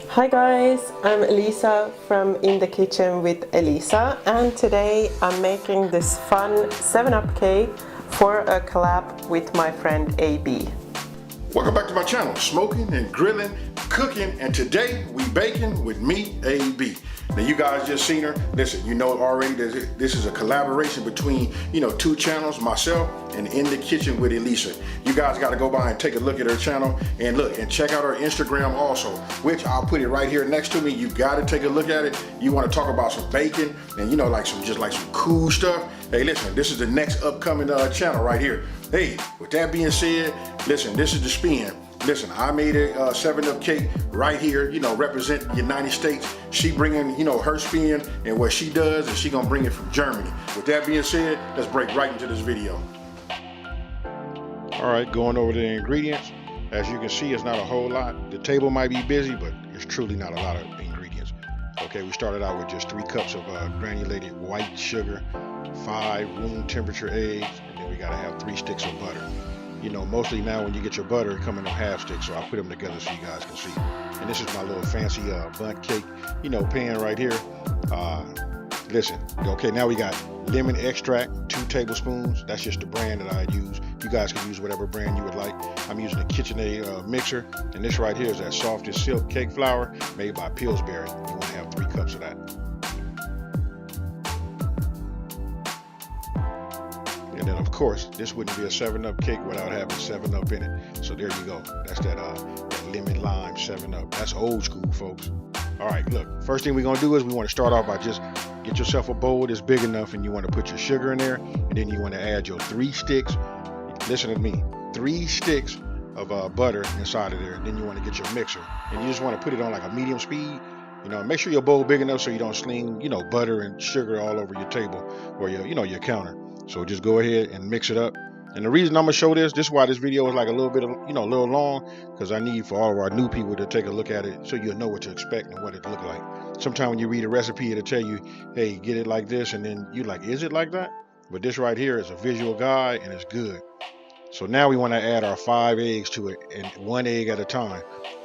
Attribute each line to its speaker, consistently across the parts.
Speaker 1: Hi guys, I'm Elisa from In the Kitchen with Elisa, and today I'm making this fun 7-Up cake for a collab with my friend AB.
Speaker 2: Welcome back to my channel, smoking and grilling, cooking, and today we baking with me, AB. Now you guys just seen her. Listen, you know already that this is a collaboration between, two channels, myself and In the Kitchen with Elisa. You guys got to go by and take a look at her channel and look and check out her Instagram also, which I'll put it right here next to me. You got to take a look at it. You want to talk about some baking and like some cool stuff. Hey, listen, this is the next upcoming channel right here. Hey, with that being said, listen, this is the spin. Listen, I made a 7-Up cake right here, represent the United States. She bringing, her spin and what she does, and she gonna bring it from Germany. With that being said, let's break right into this video. All right, going over the ingredients. As you can see, it's not a whole lot. The table might be busy, but it's truly not a lot of ingredients. Okay, we started out with just 3 cups of granulated white sugar, 5 room temperature eggs, and then we gotta have 3 sticks of butter. Mostly now when you get your butter, it comes in half sticks, so I'll put them together so you guys can see. And this is my little fancy bundt cake, pan right here. Listen, okay, now we got lemon extract, 2 tablespoons. That's just the brand that I use. You guys can use whatever brand you would like. I'm using a KitchenAid mixer, and this right here is that Soft as Silk cake flour made by Pillsbury. You want to have 3 cups of that. And then of course, this wouldn't be a 7-Up cake without having 7-Up in it. So there you go. That's that lemon lime 7-Up. That's old school, folks. All right, look, first thing we're gonna do is we want to start off by just get yourself a bowl that's big enough, and you want to put your sugar in there, and then you want to add your 3 sticks. Listen to me, 3 sticks of butter inside of there. And then you want to get your mixer, and you just want to put it on like a medium speed. Make sure your bowl big enough so you don't sling, butter and sugar all over your table or your counter. So just go ahead and mix it up. And the reason I'm gonna show this is why this video is like a little bit, a little long, because I need for all of our new people to take a look at it so you'll know what to expect and what it look like. Sometimes when you read a recipe, it'll tell you, hey, get it like this, and then you like, is it like that? But this right here is a visual guide, and it's good. So now we want to add our 5 eggs to it, and 1 egg at a time.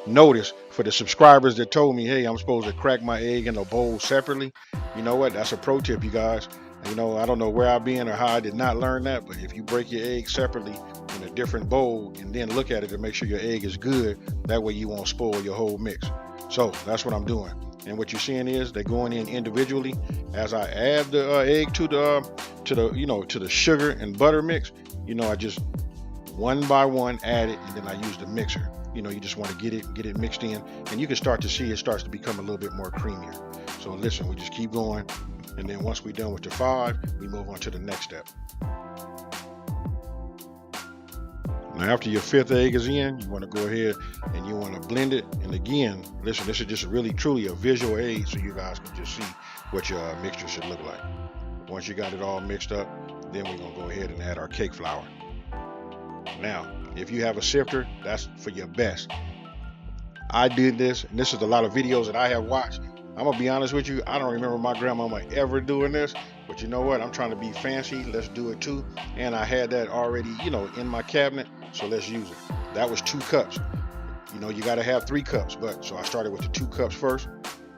Speaker 2: Notice, for the subscribers that told me, hey, I'm supposed to crack my egg in a bowl separately, you know what? That's a pro tip, you guys. I don't know where I've been or how I did not learn that, but if you break your egg separately in a different bowl and then look at it to make sure your egg is good, that way you won't spoil your whole mix. So that's what I'm doing. And what you're seeing is they're going in individually. As I add the egg to the sugar and butter mix, I just one by one add it, and then I use the mixer. You just want to get it mixed in, and you can start to see it starts to become a little bit more creamier. So listen, we just keep going. And then once we're done with the 5, we move on to the next step. Now after your 5th egg is in, you want to go ahead and you want to blend it. And again, listen, this is just really truly a visual aid so you guys can just see what your mixture should look like. Once you got it all mixed up, then we're going to go ahead and add our cake flour. Now, if you have a sifter, that's for your best. I did this, and this is a lot of videos that I have watched. I'm gonna be honest with you, I don't remember my grandmama ever doing this, but you know what? I'm trying to be fancy. Let's do it too. And I had that already, in my cabinet, so let's use it. That was 2 cups. You gotta have 3 cups, but so I started with the 2 cups first.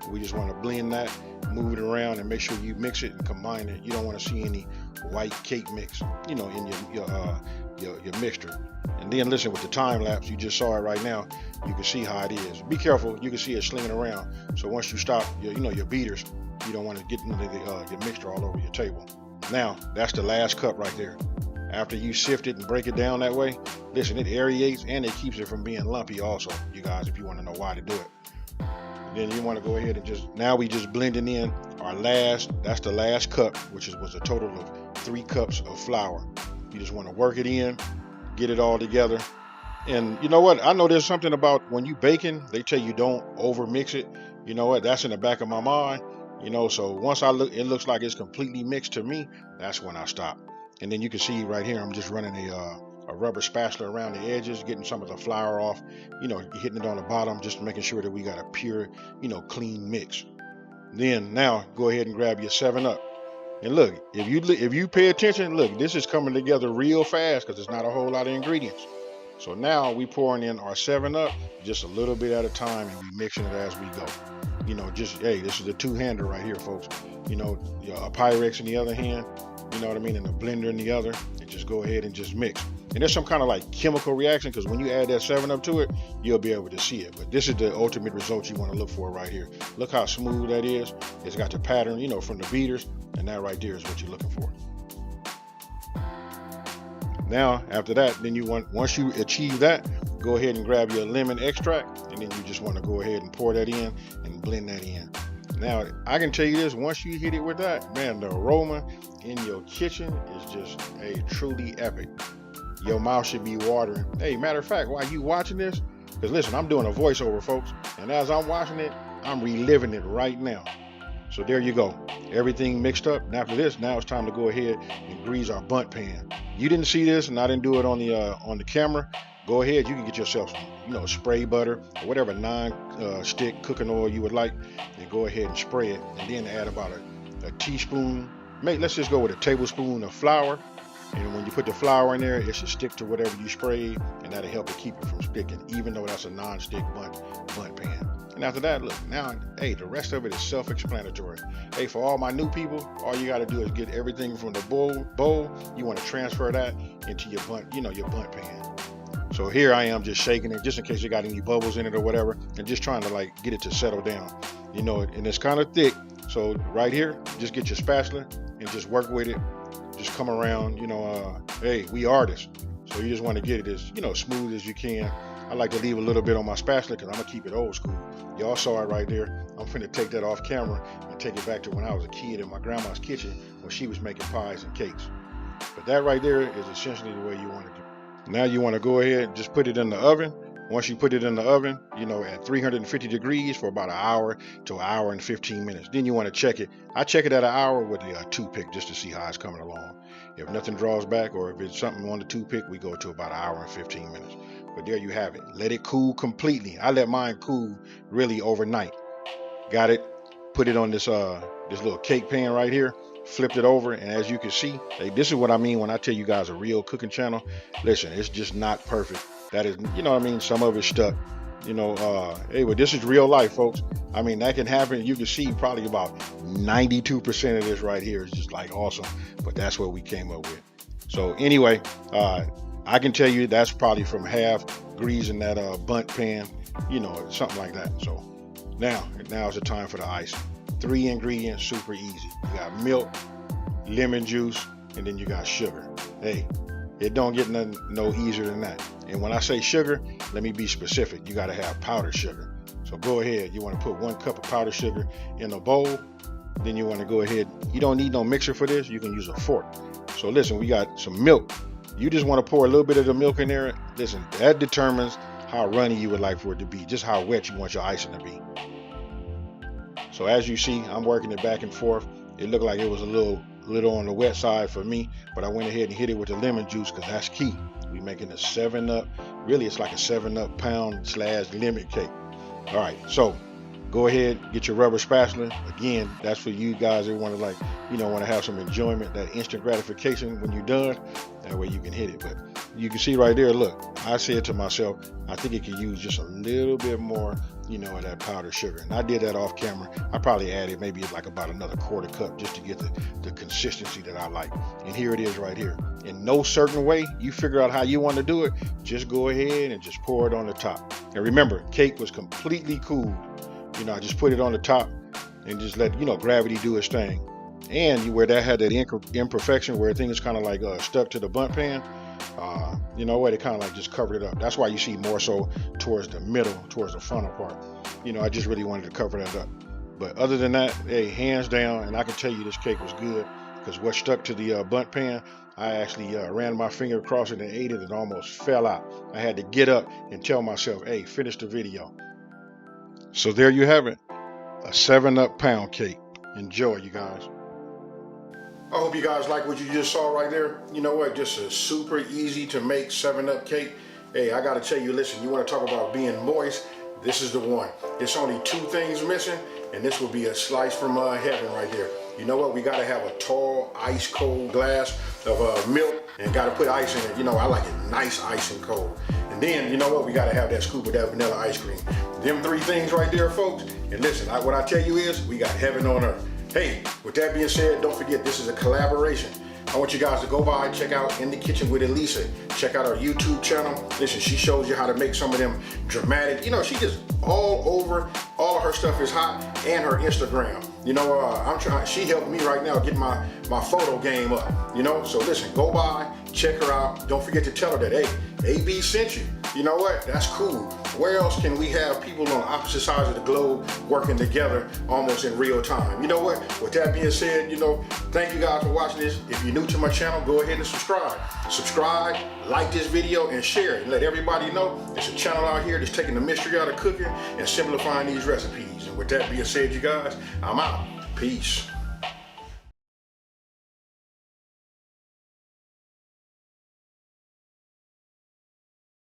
Speaker 2: We just want to blend that, move it around, and make sure you mix it and combine it. You don't want to see any white cake mix, in your mixture. And then listen, with the time lapse, you just saw it right now. You can see how it is. Be careful, you can see it slinging around. So once you stop your beaters, you don't want to get into your mixture all over your table. Now, that's the last cup right there. After you sift it and break it down that way, listen, it aerates and it keeps it from being lumpy also, you guys, if you want to know why to do it. Then you want to go ahead and now we just blending in our that's the last cup, which was a total of 3 cups of flour. You just want to work it in, get it all together. And you know what? I know there's something about when you baking, they tell you don't over mix it. You know what? That's in the back of my mind. So once it looks like it's completely mixed to me, that's when I stop. And then you can see right here, I'm just running a rubber spatula around the edges, getting some of the flour off, hitting it on the bottom, just making sure that we got a pure, clean mix. Then now go ahead and grab your 7-Up. And look, if you pay attention, look, this is coming together real fast because there's not a whole lot of ingredients. So now we pouring in our 7-Up just a little bit at a time, and we mixing it as we go. You know, just, hey, this is the two-hander right here, folks. You know, a Pyrex in the other hand, you know what I mean, and a blender in the other, and just go ahead and just mix. And there's some kind of like chemical reaction, because when you add that 7-Up to it, you'll be able to see it. But this is the ultimate result you want to look for right here. Look how smooth that is. It's got the pattern, you know, from the beaters, and that right there is what you're looking for. Now, after that, then once you achieve that, go ahead and grab your lemon extract, and then you just want to go ahead and pour that in and blend that in. Now, I can tell you this, once you hit it with that, man, the aroma in your kitchen is just truly epic. Your mouth should be watering. Hey, matter of fact, while you watching this, because listen, I'm doing a voiceover, folks, and as I'm watching it, I'm reliving it right now. So there you go. Everything mixed up. And after this, now it's time to go ahead and grease our bundt pan. You didn't see this, and I didn't do it on the camera. Go ahead, you can get yourself some, you know, spray butter or whatever non-stick cooking oil you would like, and go ahead and spray it, and then add about a teaspoon. Let's just go with a tablespoon of flour. And when you put the flour in there, it should stick to whatever you sprayed, and that'll help it keep it from sticking, even though that's a non-stick bundt pan. And after that, look, now, hey, the rest of it is self-explanatory. Hey, for all my new people, all you got to do is get everything from the bowl. You want to transfer that into your bundt pan. So here I am just shaking it, just in case you got any bubbles in it or whatever, and just trying to like get it to settle down. You know, and it's kind of thick. So right here, just get your spatula and just work with it. Just come around, you know, hey, we artists. So you just want to get it as, you know, smooth as you can. I like to leave a little bit on my spatula because I'm going to keep it old school. Y'all saw it right there. I'm finna take that off camera and take it back to when I was a kid in my grandma's kitchen when she was making pies and cakes. But that right there is essentially the way you want to do it. Now you want to go ahead and just put it in the oven. Once you put it in the oven, you know, at 350 degrees for about an hour to an hour and 15 minutes. Then you want to check it. I check it at an hour with the toothpick just to see how it's coming along. If nothing draws back, or if it's something on the toothpick, we go to about an hour and 15 minutes. But there you have it. Let it cool completely. I let mine cool really overnight. Got it. Put it on this little cake pan right here. Flipped it over, and as you can see, hey, this is what I mean when I tell you guys a real cooking channel. Listen, it's just not perfect. That is, you know what I mean? Some of it's stuck. You know, hey, but this is real life, folks. I mean, that can happen. You can see probably about 92% of this right here is just like awesome. But that's what we came up with. So anyway, I can tell you that's probably from half greasing that bundt pan, you know, something like that. So now is the time for the icing. 3 ingredients, super easy. You got milk, lemon juice, and then you got sugar. Hey, it don't get no easier than that. And when I say sugar, let me be specific. You got to have powdered sugar. So go ahead. You want to put 1 cup of powdered sugar in a bowl. Then you want to go ahead. You don't need no mixer for this. You can use a fork. So listen, we got some milk. You just want to pour a little bit of the milk in there. Listen, that determines how runny you would like for it to be, just how wet you want your icing to be. So as you see, I'm working it back and forth. It looked like it was a little on the wet side for me, but I went ahead and hit it with the lemon juice because that's key. We making a 7-Up. Really, it's like a 7-Up pound/lemon cake. All right, so go ahead, get your rubber spatula. Again, that's for you guys that want to, like, you know, want to have some enjoyment, that instant gratification when you're done. That way you can hit it. But you can see right there, look, I said to myself, I think it could use just a little bit more, you know, of that powdered sugar. And I did that off camera. I probably added maybe like about another 1/4 cup just to get the consistency that I like. And here it is right here. In no certain way, you figure out how you want to do it. Just go ahead and just pour it on the top. And remember, cake was completely cooled. You know, I just put it on the top and just let, you know, gravity do its thing. And where that had that imperfection where things kind of like stuck to the bundt pan, you know what, it kind of like just covered it up. That's why you see more so towards the middle, towards the frontal part. You know, I just really wanted to cover that up. But other than that, hey, hands down, and I can tell you this cake was good because what stuck to the bundt pan, I actually ran my finger across it and ate it and almost fell out. I had to get up and tell myself, hey, finish the video. So there you have it, a 7-Up pound cake. Enjoy, you guys. I hope you guys like what you just saw right there. You know what, just a super easy to make 7-Up cake. Hey, I gotta tell you, listen, you wanna talk about being moist, this is the one. It's only 2 things missing, and this will be a slice from heaven right there. You know what, we gotta have a tall, ice cold glass of milk and gotta put ice in it. You know, I like it nice, ice and cold. And then, you know what, we gotta have that scoop of that vanilla ice cream. Them 3 things right there, folks. And listen, what I tell you is, we got heaven on earth. Hey, with that being said, don't forget this is a collaboration. I want you guys to go by, check out In the Kitchen with Elisa. Check out our YouTube channel. Listen, she shows you how to make some of them dramatic, you know, she just all over, all of her stuff is hot, and her Instagram. You know, she helped me right now get my photo game up, you know? So listen, go by, check her out. Don't forget to tell her that, hey, AB sent you. You know what? That's cool. Where else can we have people on opposite sides of the globe working together almost in real time? You know what? With that being said, you know, thank you guys for watching this. If you're new to my channel, go ahead and subscribe. Subscribe, like this video, and share it. And let everybody know there's a channel out here that's taking the mystery out of cooking and simplifying these recipes. And with that being said, you guys, I'm out. Peace.